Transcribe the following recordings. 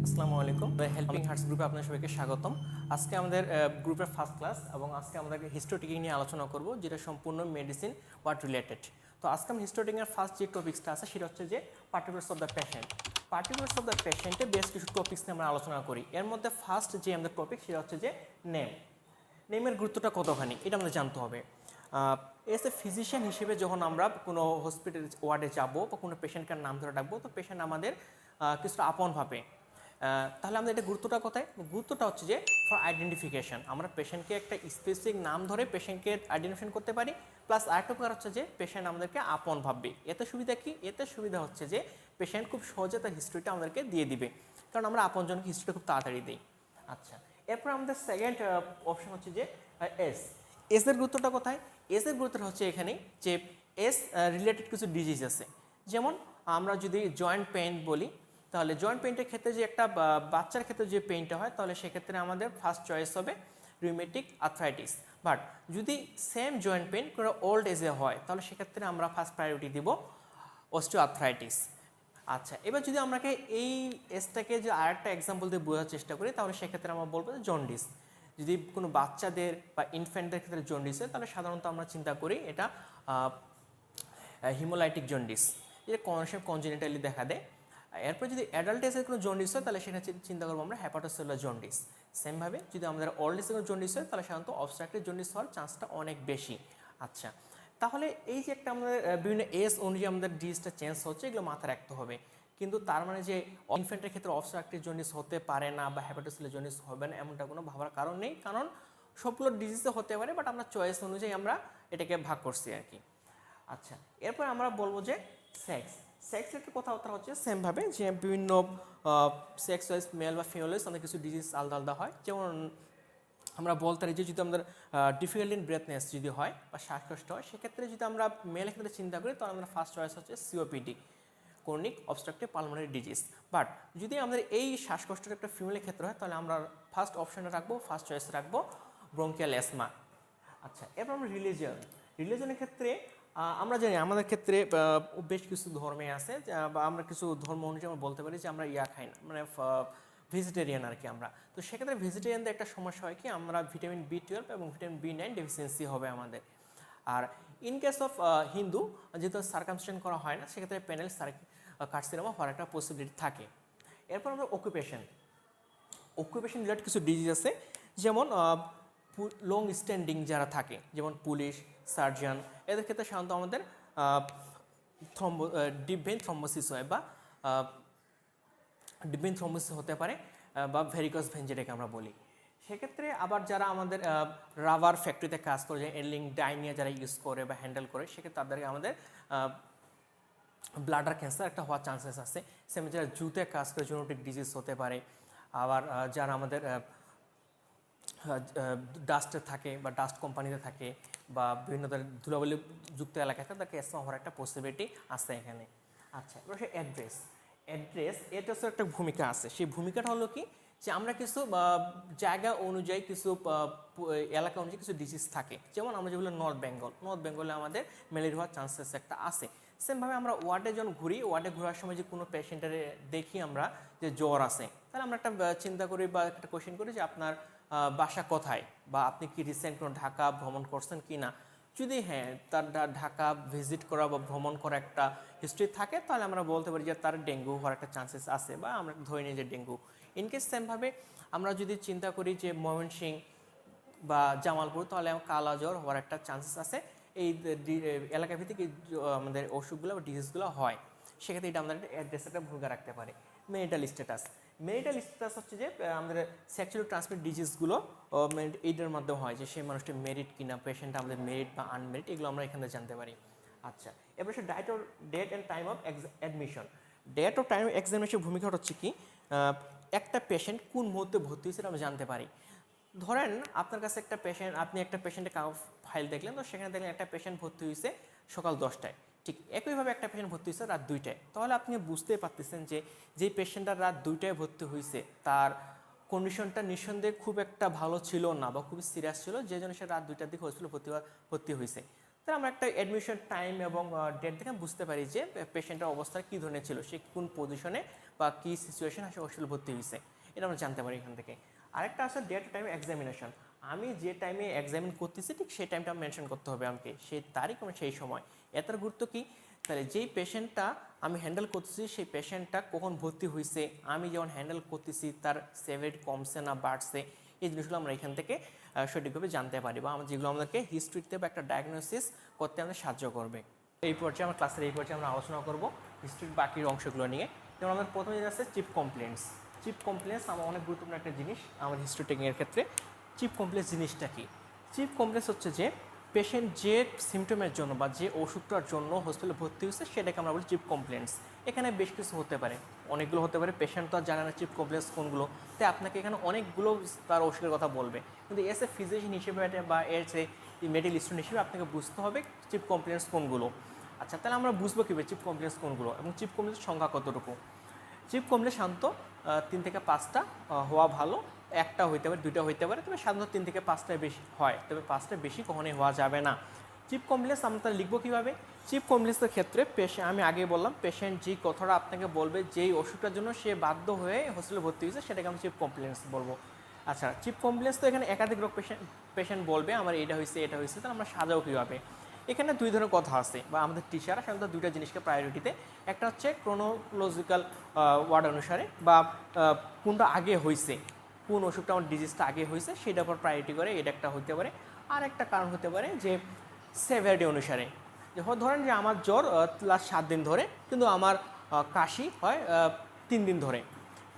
আসসালামু আলাইকুম, helping hertz গ্রুপে আপনাদের সবাইকে স্বাগতম। আজকে আমাদের গ্রুপের ফার্স্ট ক্লাস এবং আজকে আমরা হিস্টোটিকিং নিয়ে আলোচনা করব, যেটা সম্পূর্ণ মেডিসিন ওয়ার্ড রিলেটেড। তো আজকে আমি হিস্টোটিকিংয়ের ফার্স্ট যে টপিক্সটা আছে সেটা হচ্ছে যে particulars of the patient. Particulars of the পেশেন্টে বেশ কিছু টপিক্স নিয়ে আমরা আলোচনা করি। এর মধ্যে ফার্স্ট যে আমাদের টপিক সেটা হচ্ছে যে নেম। নেমের গুরুত্বটা কতখানি এটা আমাদের জানতে হবে। এস এ ফিজিশিয়ান হিসেবে যখন আমরা কোনো হসপিটাল ওয়ার্ডে যাব বা কোনো পেশেন্টকে নাম ধরে ডাকবো, তো পেশেন্ট আমাদের কিছুটা আপন ভাবে। তাহলে আমাদের এটা গুরুত্বটা কোথায়? গুরুত্বটা হচ্ছে যে ফর আইডেন্টিফিকেশন। আমরা পেশেন্টকে একটা স্পেসিফিক নাম ধরে পেশেন্টকে আইডেন্টিফিকেশন করতে পারি। প্লাস আরেকটা উপকার হচ্ছে যে পেশেন্ট আমাদেরকে আপন ভাববে। এতে সুবিধা কি? এতে সুবিধা হচ্ছে যে পেশেন্ট খুব সহজে তার হিস্ট্রিটা আমাদেরকে দিয়ে দিবে, কারণ আমরা আপনজনকে হিস্ট্রিটা খুব তাড়াতাড়ি দিই। আচ্ছা, এরপর আমাদের সেকেন্ড অপশন হচ্ছে যে এস। এসের গুরুত্বটা কোথায়? এসের গুরুত্বটা হচ্ছে এখানে যে এস রিলেটেড কিছু ডিজিজ আছে। যেমন আমরা যদি জয়েন্ট পেইন বলি, তাহলে জয়েন্ট পেইন্টের ক্ষেত্রে যে একটা বাচ্চার ক্ষেত্রে যে পেইনটা হয়, তাহলে সেক্ষেত্রে আমাদের ফার্স্ট চয়েস হবে রিউমেটিক আর্থ্রাইটিস। বাট যদি সেম জয়েন্ট পেইন কোনো ওল্ড এজে হয়, তাহলে সেক্ষেত্রে আমরা ফার্স্ট প্রায়োরিটি দিব অস্টিও আর্থ্রাইটিস। আচ্ছা, এবার যদি আমাকে এই এসটাকে যে আরেকটা এক্সাম্পল দিয়ে বোঝার চেষ্টা করি, তাহলে সেক্ষেত্রে আমরা বলবো যে জন্ডিস। যদি কোনো বাচ্চাদের বা ইনফ্যান্টদের ক্ষেত্রে জন্ডিস হয়, তাহলে সাধারণত আমরা চিন্তা করি এটা হিমোলাইটিক জন্ডিস, যেটা কনজেনিটালি দেখা দেয়। এরপর যদি অ্যাডাল্ট এজের কোনো জন্ডিস হয়, তাহলে সেটা চিন্তা করবো আমরা হেপাটোসেলুলার জন্ডিস। সেমভাবে যদি আমাদের ওল্ড এজের কোনো জন্ডিস হয়, তাহলে সাধারণত অবস্ট্রাকটিভ জন্ডিস হওয়ার চান্সটা অনেক বেশি। আচ্ছা, তাহলে এই যে একটা আমাদের বিভিন্ন এজ অনুযায়ী আমাদের ডিজিজটা চেঞ্জ হচ্ছে, এগুলো মাথায় রাখতে হবে। কিন্তু তার মানে যে ইনফ্যান্টের ক্ষেত্রে অবস্ট্রাকটিভ জন্ডিস হতে পারে না বা হেপাটোসেলুলার জন্ডিস হবে না, এমনটা কোনো ভাবার কারণ নেই, কারণ সবগুলো ডিজিজে হতে পারে, বাট আমরা চয়েস অনুযায়ী আমরা এটাকে ভাগ করছি আর কি। আচ্ছা, এরপর আমরা বলবো যে সেক্স। সেক্সের একটা কথাবার্তা হচ্ছে সেমভাবে যে বিভিন্ন সেক্স ওয়াইজ মেল বা ফিমেল ওয়াইজ আমাদের কিছু ডিজিজ আলাদা আলাদা হয়। যেমন আমরা বলতে পারি যে যদি আমাদের ডিফিকাল্ট ইন ব্রেথনেস যদি হয় বা শ্বাসকষ্ট হয়, সেক্ষেত্রে যদি আমরা মেলের ক্ষেত্রে চিন্তা করি, তাহলে আমরা ফার্স্ট চয়েস হচ্ছে COPD, chronic obstructive pulmonary disease. But যদি আমাদের এই শ্বাসকষ্টের একটা ফিমেলের ক্ষেত্রে হয়, তাহলে আমরা ফার্স্ট অপশনে রাখবো, ফার্স্ট চয়েসে রাখবো ব্রঙ্কিয়াল অ্যাসমা। আচ্ছা, এরপর আমরা রিলিজনের ক্ষেত্রে আমরা জানি আমাদের ক্ষেত্রে বেশ কিছু ধর্মে আছে, বা আমরা কিছু ধর্ম অনুযায়ী আমরা বলতে পারি যে আমরা খাই না, মানে ভেজিটেরিয়ান আর কি আমরা। তো সেক্ষেত্রে ভেজিটেরিয়ানদের একটা সমস্যা হয় কি, আমরা ভিটামিন B12 এবং ভিটামিন B9 ডেফিসিয়েন্সি হবে আমাদের। আর ইন কেস অফ হিন্দু, যেহেতু সার্কামস্টেশন করা হয় না, সেক্ষেত্রে প্যানেল কার্সিনোমা হওয়ার একটা পসিবিলিটি থাকে। এরপর আমরা অকুপেশন রিলেটেড কিছু ডিজিজ আছে, যেমন লং স্ট্যান্ডিং যারা থাকে, যেমন পুলিশ, সার্জন, এদের ক্ষেত্রে সাধারণত আমাদের ডিপ ভেইন থ্রম্বোসিস হয়, বা ডিপ ভেইন থ্রম্বোসিস হতে পারে, বা ভেরিকোজ ভেইন যেটাকে আমরা বলি। সেক্ষেত্রে আবার যারা আমাদের রাবার ফ্যাক্টরিতে কাজ করে, যে এনলিং ডাইনিয়া যারা ইউজ করে বা হ্যান্ডেল করে, সেক্ষেত্রে তাদেরকে আমাদের ব্লাডার ক্যান্সার একটা হওয়ার চান্সেস আছে। সেম যারা জুতে কাজ করে জেনেটিক ডিজিজ হতে পারে। আবার যারা আমাদের ডাস্টে থাকে বা ডাস্ট কোম্পানিতে থাকে বা বিভিন্ন ধুলাবালি যুক্ত এলাকায় থাকে, তাকে অ্যাসমা হওয়ার একটা পসিবিলিটি আছে এখানে। আচ্ছা, এবার সে অ্যাড্রেসের একটা ভূমিকা আছে। সেই ভূমিকাটা হলো কি, যে আমরা কিছু জায়গা অনুযায়ী কিছু এলাকা অনুযায়ী কিছু ডিজিজ থাকে। যেমন আমরা যেগুলো নর্থ বেঙ্গলে আমাদের ম্যালেরিয়া হওয়ার চান্সেস একটা আছে। সেমভাবে আমরা ওয়ার্ডে যখন ওয়ার্ডে ঘোরার সময় যে কোনো পেশেন্টের দেখি আমরা যে জ্বর আছে, তাহলে আমরা একটা চিন্তা করি বা একটা কোয়েশ্চেন করি যে আপনার বাসা কোথায়, বা আপনি কি রিসেন্ট কোনো ঢাকা ভ্রমণ করছেন কি না। যদি হ্যাঁ, তার ঢাকা ভিজিট করা বা ভ্রমণ করা একটা হিস্ট্রি থাকে, তাহলে আমরা বলতে পারি যে তার ডেঙ্গু হওয়ার একটা চান্সেস আছে, বা আমরা ধরে নিই যে ডেঙ্গু। ইনকেস সেমভাবে আমরা যদি চিন্তা করি যে ময়মনসিংহ বা জামালপুর, তাহলে কালা জ্বর হওয়ার একটা চান্সেস আছে। এই এলাকা ভিত্তিক আমাদের অসুখগুলো বা ডিজিজগুলো হয়, সেক্ষেত্রে এটা আমাদের অ্যাড্রেসে একটা ভূমিকা রাখতে পারে। মেরিটাল স্ট্যাটাস হচ্ছে যে আমাদের সেক্সুয়াল ট্রান্সমিট ডিজিজগুলো এইটার মাধ্যমে হয়, যে সেই মানুষটি মেরিট কিনা, পেশেন্ট আমাদের মেরিট বা আনমেরিট, এগুলো আমরা এখানে জানতে পারি। আচ্ছা, এবার সে date and time of admission. Date of time examination ভূমিকা হচ্ছে কি, একটা পেশেন্ট কোন মুহূর্তে ভর্তি হয়েছে আমরা জানতে পারি। ধরেন আপনার কাছে আপনি একটা পেশেন্টের ফাইল দেখলেন, তো সেখানে দেখলেন একটা পেশেন্ট ভর্তি হয়েছে সকাল 10টায়, ঠিক একইভাবে একটা পেশেন্ট ভর্তি হয়েছে রাত 2টায়। তাহলে আপনি বুঝতে পারতেছেন যে যেই পেশেন্টটা রাত 2টায় ভর্তি হয়েছে, তার কন্ডিশনটা নিঃসন্দেহে খুব একটা ভালো ছিল না বা খুবই সিরিয়াস ছিল, যে জন্য সে রাত 2টার দিকে হসপিটালে ভর্তি হয়েছে। তাহলে আমরা একটা অ্যাডমিশন টাইম এবং ডেট দেখে বুঝতে পারি যে পেশেন্টের অবস্থা কী ধরনের ছিল, সে কোন পজিশনে বা কী সিচুয়েশন আসে হসপিটালে ভর্তি হয়েছে, এটা আমরা জানতে পারি এখান থেকে। আরেকটা আছে ডেট টাইম এক্সামিনেশন, আমি যে টাইমে এক্সামিন করতেছি ঠিক সেই টাইমটা মেনশন করতে হবে আমাকে, সেই তারিখ এবং সেই সময়। এটার গুরুত্ব কী, তাহলে যেই পেশেন্টটা আমি হ্যান্ডেল করতেছি সেই পেশেন্টটা কখন ভর্তি হয়েছে, আমি যখন হ্যান্ডেল করতেছি তার সেভিয়ারিটি কমছে না বাড়ছে, এই জিনিসগুলো আমরা এখান থেকে সঠিকভাবে জানতে পারি, বা যেগুলো আমাদেরকে হিস্ট্রিতে বা একটা ডায়াগনোসিস করতে আমাদের সাহায্য করবে। এই পর্যায়ে আমরা ক্লাসের এই পর্যায়ে আমরা আলোচনা করব হিস্ট্রির বাকি অংশগুলো নিয়ে। যেমন আমাদের প্রথমে জিনিস আছে চিফ কমপ্লেন্টস। চিফ কমপ্লেন্টস আমার অনেক গুরুত্বপূর্ণ একটা জিনিস আমার হিস্ট্রি টেকিংয়ের ক্ষেত্রে। চিফ কমপ্লেন্টস জিনিসটা কি? চিফ কমপ্লেন্টস হচ্ছে যে পেশেন্ট যে সিমটমের জন্য বা যে ওষুধটার জন্য হসপিটালে ভর্তি হয়েছে সেটাকে আমরা বলি চিফ কমপ্লেন্টস। এখানে বেশ কিছু হতে পারে, অনেকগুলো হতে পারে, পেশেন্ট তো আর জানে না চিফ কমপ্লেন্টস কোনগুলো, তাই আপনাকে এখানে অনেকগুলো তার ওষুধের কথা বলবে, কিন্তু এস এ ফিজিশিয়ান হিসেবে বা এর যে মেডিকেল স্টুডেন্ট হিসেবে আপনাকে বুঝতে হবে চিফ কমপ্লেন্টস কোনগুলো। আচ্ছা, তাহলে আমরা বুঝবো কীভাবে চিফ কমপ্লেন্টস কোনগুলো এবং চিফ কমপ্লেন্টস সংখ্যা কতটুকু? চিফ কমপ্লেন্টস সাধারণত 3 থেকে 5টা হওয়া ভালো, একটা হইতে পারে, 2টা হইতে পারে, তবে সাধারণত 3 থেকে 5টায় বেশি হয়, তবে 5টার বেশি কখনোই হওয়া যাবে না। চিফ কমপ্লেন্টস আমরা তাহলে লিখবো কীভাবে? চিফ কমপ্লেন্টসের ক্ষেত্রে আমি আগেই বললাম পেশেন্ট যে কথাটা আপনাকে বলবে যেই ওষুধটার জন্য সে বাধ্য হয়ে হসপিটালে ভর্তি হয়েছে সেটাকে আমরা চিফ কমপ্লেন্টস বলবো। আচ্ছা, চিফ কমপ্লেন্টস তো এখানে একাধিক রোগ পেশেন্ট বলবে আমার এটা হয়েছে এটা হয়েছে, তাহলে আমরা সাজাও কীভাবে? এখানে 2 ধরনের কথা আছে, বা আমাদের টিচাররা সাধারণত 2টা জিনিসকে প্রায়োরিটিতে, একটা হচ্ছে ক্রোনোলজিক্যাল ওয়ার্ড অনুসারে, বা কোনটা আগে হয়েছে, কোন ওষুধটা আমার ডিজিজটা আগে হয়েছে সেটার উপর প্রায়োরিটি করে, এটা একটা হতে পারে। আর একটা কারণ হতে পারে যে সেভিয়ারিটি অনুসারে, যে ধরেন যে আমার জ্বর লাস্ট 7 দিন ধরে, কিন্তু আমার কাশি হয় 3 দিন ধরে,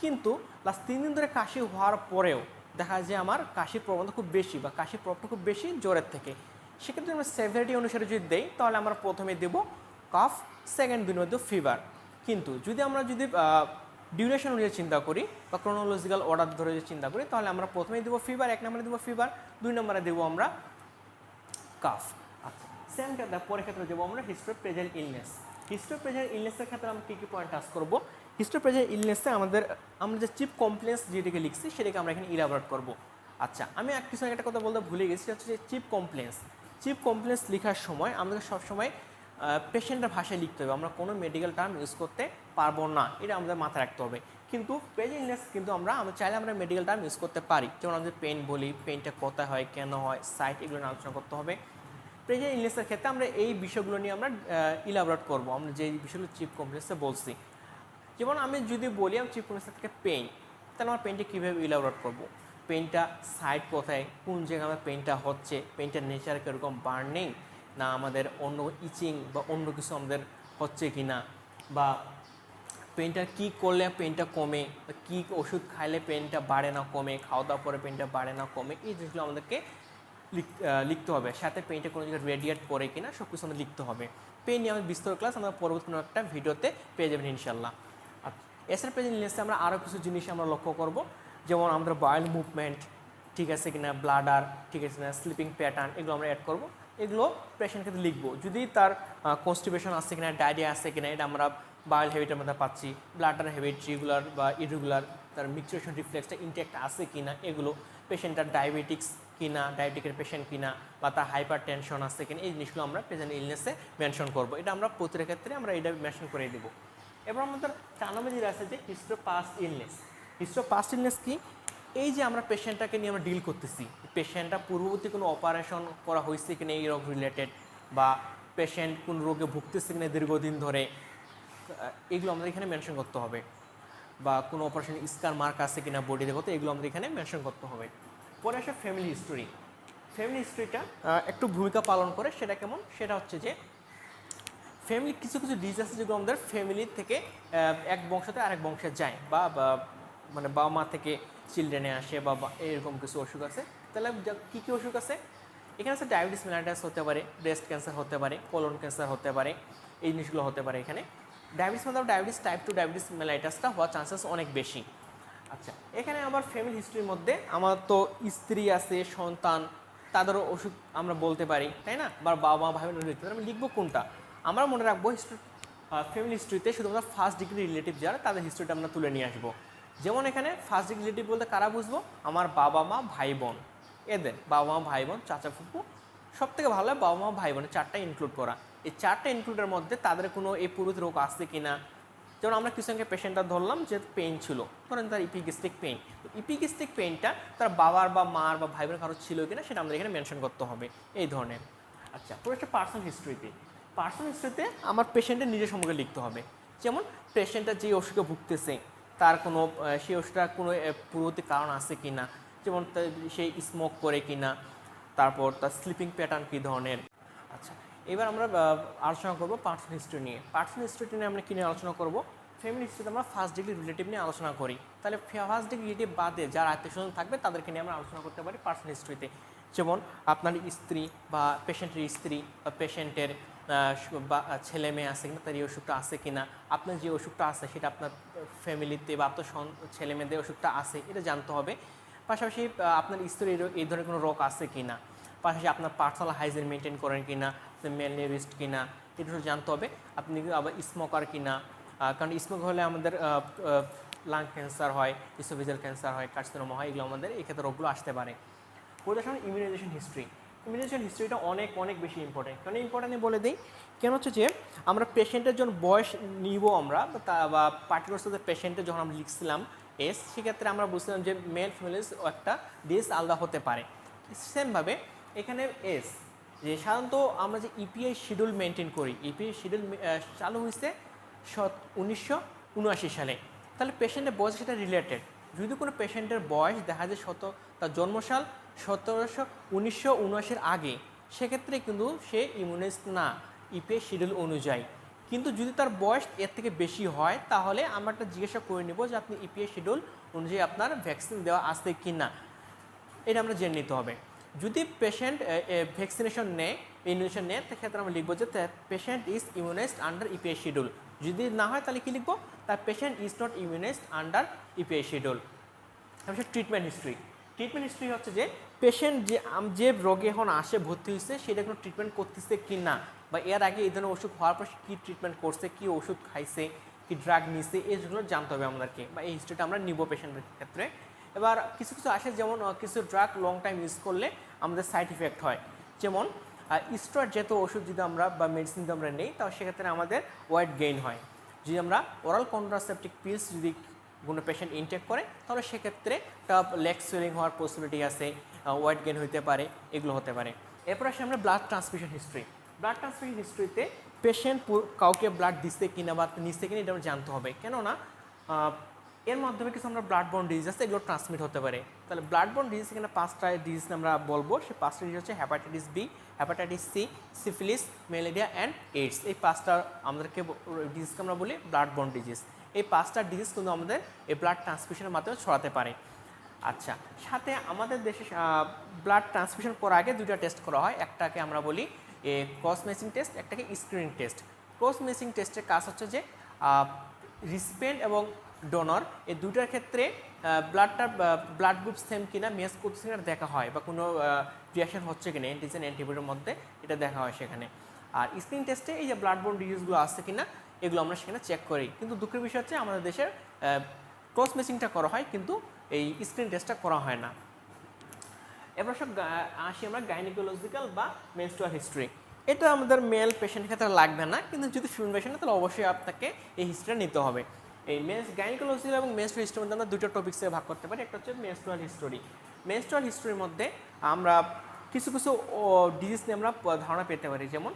কিন্তু লাস্ট 3 দিন ধরে কাশি হওয়ার পরেও দেখা যায় যে আমার কাশির প্রবণতা খুব বেশি বা কাশির প্রভাবটা খুব বেশি জ্বরের থেকে, সেক্ষেত্রে আমরা সেভিয়ারিটি অনুসারে যদি দেই তাহলে আমরা প্রথমে দেব কাফ, সেকেন্ড দিন মধ্যে ফিভার। কিন্তু যদি আমরা ডিউরেশন অনুযায়ী চিন্তা করি বা ক্রোনোলজিক্যাল অর্ডার ধরে যদি চিন্তা করি তাহলে আমরা প্রথমেই দেবো ফিভার, 1 নম্বরে দেবো ফিভার, 2 নম্বরে দেবো আমরা কাফ। আচ্ছা, সেম ক্ষেত্রে পরের ক্ষেত্রে দেবো আমরা history present illness. History present ইলনেসের ক্ষেত্রে আমরা কী কী পয়েন্ট টাচ করবো? হিস্ট্রি প্রেজেন্ট ইলনেসে আমরা যে চিফ কমপ্লেন্টস যেটাকে লিখছি সেটাকে আমরা এখানে ইলাবোরেট করবো। আচ্ছা, আমি কিছু একটা কথা বলতে ভুলে গেছি, হচ্ছে যে চিফ কমপ্লেন্টস। চিফ কমপ্লেন্টস লেখার সময় আমাদের সবসময় পেশেন্টের ভাষায় লিখতে হবে, আমরা কোনো মেডিকেল টার্ম ইউজ করতে পারবো না, এটা আমাদের মাথায় রাখতে হবে। কিন্তু প্রেজেন্ট ইলনেস কিন্তু আমরা চাইলে আমরা মেডিকেল টার্ম ইউজ করতে পারি, যেমন আমাদের পেন বলি, পেনটা কোথায় হয়, কেন হয়, সাইট, এগুলো নিয়ে আলোচনা করতে হবে। প্রেজেন্ট ইলনেসের ক্ষেত্রে আমরা এই বিষয়গুলো নিয়ে আমরা ইলাবোরেট করবো, আমরা যে বিষয়গুলো চিফ কমপ্লেন্টসে বলছি। যেমন আমি যদি বলি আমি চিফ কমপ্লেন্টস থেকে পেইন, তাহলে আমার পেনটা কীভাবে ইলাবোরেট করবো? পেনটা সাইড কোথায়, কোন জায়গায় আমার পেনটা হচ্ছে, পেনটার নেচার কীরকম, বার্নিং না আমাদের অন্য ইচিং বা অন্য কিছু আমাদের হচ্ছে কি না, বা পেনটা কী করলে পেনটা কমে, কী ওষুধ খাইলে পেনটা বাড়ে না কমে, খাওয়া দাওয়ার পরে পেনটা বাড়ে না কমে, এই জিনিসগুলো আমাদেরকে লিখতে হবে। সাথে পেনটা কোনো জায়গায় রেডিয়েট করে কিনা সব কিছু আমাদের লিখতে হবে। পেন নিয়ে আমাদের বিস্তর ক্লাস আমরা পরবর্তী কোনো একটা ভিডিওতে পেয়ে যাবেন ইনশাল্লাহ। আর এছাড়া প্রেজেন্ট ইলনেসে আমরা আরও কিছু জিনিস আমরা লক্ষ্য করব, যেমন আমাদের বয়েল মুভমেন্ট ঠিক আছে কিনা, ব্লাডার ঠিক আছে কিনা, স্লিপিং প্যাটার্ন, এগুলো আমরা অ্যাড করব। এগুলো পেশেন্ট ক্ষেত্রে লিখবো, যদি তার কনস্টিপেশন আছে কিনা, ডায়রিয়া আছে কিনা, এটা আমরা বায়োল হ্যাবিটের মধ্যে পাচ্ছি, ব্লাডার হ্যাবিট রেগুলার বা ইরেগুলার, তার মিক্সুরেশন রিফ্লেক্সটা ইনটেক্ট আছে কিনা, এগুলো পেশেন্টটার ডায়াবেটিক্স কিনা, ডায়াবেটিকের পেশেন্ট কিনা, বা তার হাইপার টেনশন আছে কিনা, এই জিনিসগুলো আমরা প্রেজেন্ট ইলনেসে মেনশন করবো। এটা আমরা প্রতিটা ক্ষেত্রে আমরা এটা মেনশন করে দেবো। এবার আমাদের 4 নম্বর যেটা আছে যে history past illness. History past illness কি? এই যে আমরা পেশেন্টটাকে নিয়ে আমরা ডিল করতেছি, পেশেন্টটা পূর্ববর্তী কোনো অপারেশন করা হয়েছে কিনা এই রোগ রিলেটেড, বা পেশেন্ট কোন রোগে ভুগতেছে কিনা দীর্ঘদিন ধরে, এগুলো আমাদের এখানে মেনশন করতে হবে, বা কোনো অপারেশন স্কার মার্ক আছে কিনা বডিতে কত, এগুলো আমাদের এখানে মেনশন করতে হবে। পরে আসে ফ্যামিলি হিস্টোরি। ফ্যামিলি হিস্ট্রিটা একটু ভূমিকা পালন করে, সেটা কেমন? সেটা হচ্ছে যে ফ্যামিলি কিছু কিছু ডিজিজ আছে যেগুলো আমাদের ফ্যামিলি থেকে এক বংশতে আরেক বংশে যায়, বা মানে বাবা মা থেকে চিলড্রেনে আসে, বা এরকম কিছু অসুখ আছে। তাহলে কী কী অসুখ আছে এখানে? আছে ডায়াবেটিস মেলাইটাস হতে পারে, ব্রেস্ট ক্যান্সার হতে পারে, কোলন ক্যান্সার হতে পারে, এই জিনিসগুলো হতে পারে এখানে। ডায়াবেটিস মধ্যে ডায়াবেটিস টাইপ 2 ডায়াবেটিস মেলাইটাসটা হওয়ার চান্সেস অনেক বেশি। আচ্ছা, এখানে আবার ফ্যামিলি হিস্ট্রির মধ্যে আমার তো স্ত্রী আছে, সন্তান, তাদেরও ওষুধ আমরা বলতে পারি, তাই না? বা বাবা মা ভাই বোন লিখতে পারি, আমি লিখবো কোনটা? আমরা মনে রাখবো ফ্যামিলি হিস্ট্রিতে শুধুমাত্র ফার্স্ট ডিগ্রি রিলেটিভ যারা, তাদের হিস্ট্রিটা আমরা তুলে নিয়ে আসবো। যেমন এখানে ফার্স্ট ডিগ্রি রিলেটিভ বলতে কারা বুঝবো? আমার বাবা মা ভাই বোন, এদের বাবা মা ভাই বোন, চাচা ফুপু, সব থেকে ভালো হয় বাবা মা ভাই বোনের 4টা ইনক্লুড করা। এই 4টা ইনক্লুডের মধ্যে তাদের কোনো এই পুরুষ রোগ আছে কিনা, যেমন আমরা কিছু আগে পেশেন্টটা ধরলাম যে পেইন ছিল, ধরেন তার ইপিগ্যাস্ট্রিক পেইন, তো ইপিগ্যাস্ট্রিক পেইনটা তার বাবার বা মার বা ভাই বোনের কারো ছিল কিনা সেটা আমাদের এখানে মেনশন করতে হবে এই ধরনের। আচ্ছা, পুরো একটা পার্সোনাল হিস্ট্রিতে, পার্সোনাল হিস্ট্রিতে আমার পেশেন্টের নিজের সম্পর্কে লিখতে হবে। যেমন পেশেন্টটা যে অসুখে ভুগতেছে তার কোনো সেই অসুখটার কোনো পূর্ববর্তী কারণ আছে কি না, যেমন সেই স্মোক করে কি না, তারপর তার স্লিপিং প্যাটার্ন কী ধরনের। আচ্ছা, এবার আমরা আলোচনা করবো পার্সোনাল হিস্ট্রি নিয়ে। পার্সোনাল হিস্ট্রি নিয়ে আমরা কী নিয়ে আলোচনা করবো? ফ্যামিলি হিস্ট্রিতে আমরা ফার্স্ট ডিগ্রি রিলেটিভ নিয়ে আলোচনা করি। তাহলে ফার্স্ট ডিগ্রি রিলেটিভ বাদে যারা আত্মীয় স্বজন থাকবে তাদেরকে নিয়ে আমরা আলোচনা করতে পারি পার্সোনাল হিস্ট্রিতে। যেমন আপনার স্ত্রী বা পেশেন্টের স্ত্রী বা পেশেন্টের বা ছেলে মেয়ে আছে কিনা, তার এই অসুখটা আছে কিনা, আপনার যে অসুখটা আছে সেটা আপনার ফ্যামিলিতে বা আপনার ছেলে মেয়েদের অসুখটা আছে এটা জানতে হবে। পাশাপাশি আপনার স্ত্রীর এই ধরনের কোনো রোগ আছে কিনা, পাশাপাশি আপনার পার্সোনাল হাইজিন মেনটেন করেন কিনা, আপনি ম্যালনিউরিস্ট কিনা এটা জানতে হবে। আপনি আবার স্মোকার কিনা, কারণ স্মোক হলে আমাদের লাং ক্যান্সার হয়, ইসোফেজিয়াল ক্যান্সার হয়, কার্সিনোমা হয়, এগুলো আমাদের এই ক্ষেত্রে রোগগুলো আসতে পারে। ওদের সামনে ইমিউনাইজেশন হিস্ট্রি, ইমিউনাইজেশন হিস্ট্রিটা অনেক অনেক বেশি ইম্পর্টেন্ট। কারণ ইম্পর্টেন্ট বলে দিই কেন হচ্ছে যে আমরা পেশেন্টের যখন বয়স নিব আমরা বা পার্টিকুলার পেশেন্টের যখন আমরা লিখছিলাম এস, সেক্ষেত্রে আমরা বুঝছিলাম যে মেল ফিমেলস একটা ডিস আলাদা হতে পারে। সেমভাবে এখানে এস, যে সাধারণত আমরা যে ইপিআই শিডিউল মেনটেন করি, ইপিআই শিডিউল চালু হয়েছে 1979 সালে। তাহলে পেশেন্টের বয়স সেটা রিলেটেড। যদি কোনো পেশেন্টের বয়স দেখা যায় তার জন্মসাল 1979 আগে, সেক্ষেত্রে কিন্তু সে ইমিউনাইজড না ইপিআই শিডিউল অনুযায়ী। কিন্তু যদি তার বয়স এর থেকে বেশি হয় তাহলে আমরা একটা জিজ্ঞাসা করে নেব যে আপনি ইপিআই শিডিউল অনুযায়ী আপনার ভ্যাকসিন দেওয়া আছে কি না, এটা আমরা জেনে নিতে হবে। যদি পেশেন্ট ভ্যাকসিনেশন নেয়, ইমিউনেশন নেয়, সেক্ষেত্রে আমরা লিখবো যে patient is immunised under EPI schedule. যদি না হয় তাহলে কী লিখবো? তার patient is not immunised under EPI schedule. তারপর ট্রিটমেন্ট হিস্ট্রি, ট্রিটমেন্ট হিস্ট্রি হচ্ছে যে পেশেন্ট যে রোগে এখন আসে ভর্তি হয়েছে সেটা কোনো ট্রিটমেন্ট করতেছে কি না, বা এর আগে এই ধরনের ওষুধ হওয়ার পর কী ট্রিটমেন্ট করছে, কী ওষুধ খাইছে, কী ড্রাগ নিছে, এইগুলো জানতে হবে আমাদেরকে, বা এই হিস্ট্রিটা আমরা নিব পেশেন্টের ক্ষেত্রে। এবার কিছু কিছু আসে যেমন কিছু ড্রাগ লং টাইম ইউজ করলে আমাদের সাইড ইফেক্ট হয়, যেমন স্টেরয়েড জাতীয় ওষুধ যদি আমরা বা মেডিসিন যদি আমরা নেই তাহলে সেক্ষেত্রে আমাদের ওয়েট গেইন হয়। যদি আমরা ওরাল কন্ট্রাসেপটিভ পিলস যদি কোনো পেশেন্ট ইনটেক করে তাহলে সেক্ষেত্রে লেগ সুয়েলিং হওয়ার পসিবিলিটি আছে, ওয়েট গেইন হতে পারে, এগুলো হতে পারে। এরপর আসে আমরা blood transfusion history. Blood transfusion হিস্ট্রিতে পেশেন্ট কাউকে ব্লাড দিচ্ছে কিনা বা নিচ্ছে কিনা এটা আমরা জানতে হবে, কেননা এর মাধ্যমে কিছু আমরা ব্লাড বর্ন ডিজিজ আছে এগুলো ট্রান্সমিট হতে পারে। তাহলে ব্লাড বর্ন ডিজিজ এখানে 5টা ডিজিজ আমরা বলবো, সেই 5টা ডিজিজ হচ্ছে hepatitis B, hepatitis C, syphilis, malaria and AIDS. এই 5টা আমাদেরকে ডিজিজকে আমরা বলি ব্লাড বর্ন ডিজিজ। এই 5টা ডিজিজ কিন্তু আমাদের এই ব্লাড ট্রান্সফিউশনের মাধ্যমে ছড়াতে পারে। আচ্ছা, সাথে আমাদের দেশে ব্লাড ট্রান্সফিউশন করার আগে 2টা টেস্ট করা হয়, একটাকে আমরা বলি ক্রস ম্যাচিং টেস্ট, একটাকে স্ক্রিনিং টেস্ট। ক্রস ম্যাচিং টেস্টের কাজ হচ্ছে যে রিসিপিয়েন্ট এবং ডোনর এই দুটার ক্ষেত্রে ব্লাড গ্রুপ সেম কিনা, ম্যাচ করছে কিনা দেখা হয়, বা কোনো রিয়াকশন হচ্ছে কিনা অ্যান্টিজেন অ্যান্টিবডির মধ্যে এটা দেখা হয় সেখানে। আর স্ক্রিনিং টেস্টে এই যে ব্লাড বোর্ন ডিজিজগুলো আছে কিনা এগুলো আমরা সেখানে চেক করি। কিন্তু দুঃখের বিষয় হচ্ছে আমাদের দেশের ক্রস ম্যাচিংটা করা হয় কিন্তু এই স্ক্রিন টেস্টটা করা হয় না। এবার সব আসি আমরা গাইনিকোলজিক্যাল বা মেনস্ট্রুয়াল হিস্ট্রি। এটা আমাদের মেল পেশেন্টের ক্ষেত্রে লাগবে না, কিন্তু যদি ফিমেল পেশেন্ট তাহলে অবশ্যই আপনাকে এই হিস্ট্রিটা নিতে হবে। এই গাইনিকোলজিক্যাল এবং মেনস্ট্রুয়াল হিস্ট্রির মধ্যে আমরা 2টা টপিক্সে ভাগ করতে পারি। একটা হচ্ছে মেনস্ট্রুয়াল হিস্ট্রি। মেনস্ট্রুয়াল হিস্ট্রির মধ্যে আমরা কিছু কিছু ডিজিজ নিয়ে আমরা ধারণা পেতে পারি, যেমন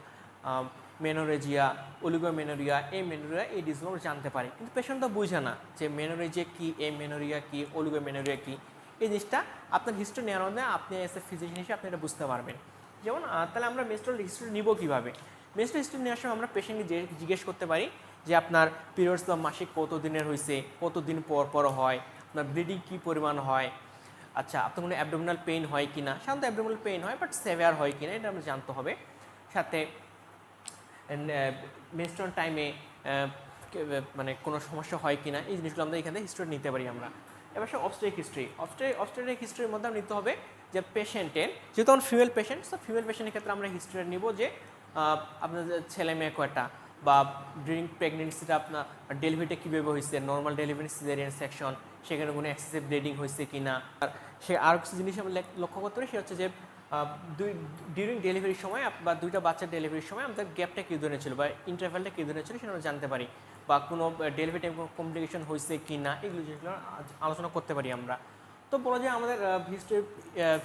মেনোরেজিয়া, অলিগোমেনোরিয়া, এই মেনোরিয়া এই ডিজিজগুলো আমরা জানতে পারি, কিন্তু পেশেন্ট তো বুঝে না যে মেনোরেজিয়া কী, এই মেনোরিয়া কী, অলিগোমেনোরিয়া কী। এই জিনিসটা আপনার হিস্ট্রি নেওয়ার মধ্যে আপনি এস এ ফিজিশিয়ান হিসেবে আপনি এটা বুঝতে পারবেন। যেমন তাহলে আমরা মেনস্ট্রুয়াল হিস্ট্রি নিব কীভাবে? মেনস্ট্রুয়াল হিস্ট্রি নেওয়ার সময় আমরা পেশেন্টকে জিজ্ঞেস করতে পারি যে আপনার পিরিয়ডস বা মাসিক কত দিনের হয়েছে, কতদিন পর পর হয়, আপনার ব্লিডিং কী পরিমাণ হয়, আচ্ছা আপনার কোনো অ্যাবডোমিনাল পেইন হয় কি না, সাধারণত অ্যাবডোমিনাল পেইন হয় বাট সেভিয়ার হয় কি না এটা আমরা জানতে হবে। সাথে মেনস্ট্রুয়াল টাইমে মানে কোনো সমস্যা হয় কি না এই জিনিসগুলো আমরা এখানে হিস্ট্রি নিতে পারি আমরা। এবার সে অবস্ট্রেটিক হিস্ট্রি, অবস্ট্রেটিক হিস্ট্রির মধ্যে আমরা নিতে হবে যে পেশেন্টের, যেহেতু আমার ফিমেল পেশেন্ট, সো ফিমেল পেশেন্টের ক্ষেত্রে আমরা হিস্ট্রিটা নিব যে আপনার ছেলে মেয়ে কয়টা, বা ডিউরিং প্রেগনেন্সিটা আপনার ডেলিভারিটা কীভাবে হয়েছে, নর্মাল ডেলিভারি, সিজারিয়ান সেকশন, সেখানে কোনো এক্সেসিভ ব্লিডিং হয়েছে কি না। সে আরও কিছু জিনিস আমরা লক্ষ্য করতে পারি, সেটা হচ্ছে যে ডিউরিং ডেলিভারির সময় বা 2টা বাচ্চার ডেলিভারির সময় আমাদের গ্যাপটা কী ধরনের ছিল বা ইন্টারভ্যালটা কী ধরনের ছিল সেটা আমরা জানতে পারি। বা কোনো ডেলিভারি টাইম কমপ্লিকেশন হয়েছে কি না, এগুলো জিনিসগুলো আলোচনা করতে পারি আমরা। তো বলা যায় আমাদের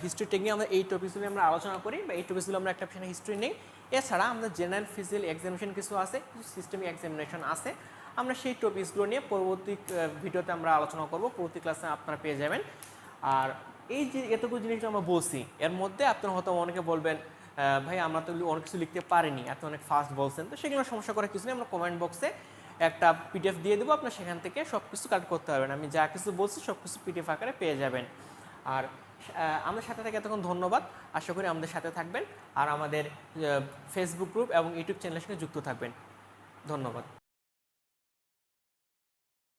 হিস্ট্রি টেকনিক আমরা এই টপিকসগুলো আমরা আলোচনা করি, বা এই টপিকসগুলো আমরা একটা পিছনে হিস্ট্রি নেই। এছাড়া আমাদের জেনারেল ফিজিক্যাল এক্সামিনেশন কিছু আছে, কিছু সিস্টেমিক এক্সামিনেশন আছে, আমরা সেই টপিকসগুলো নিয়ে পরবর্তী ভিডিওতে আমরা আলোচনা করব, পরবর্তী ক্লাসে আপনারা পেয়ে যাবেন। আর এই যে এতটুকু জিনিসটা আমরা বলছি, এর মধ্যে আপনারা হয়তো অনেকে বলবেন ভাই আমরা তো অনেক কিছু লিখতে পারিনি, এত অনেক ফাস্ট বলছেন, তো সেগুলো সমস্যা করার কিছু নেই। আমরা কমেন্ট বক্সে একটা পিডিএফ দিয়ে দেবো, আপনার সেখান থেকে সব কিছু কালেক্ট করতে পারবেন। আমি যা কিছু বলছি সব কিছু পিডিএফ আকারে পেয়ে যাবেন। আর আমাদের সাথে থেকে এতক্ষণ ধন্যবাদ, আশা করি আমাদের সাথে থাকবেন আর আমাদের ফেসবুক গ্রুপ এবং ইউটিউব চ্যানেলের সঙ্গে যুক্ত থাকবেন। ধন্যবাদ।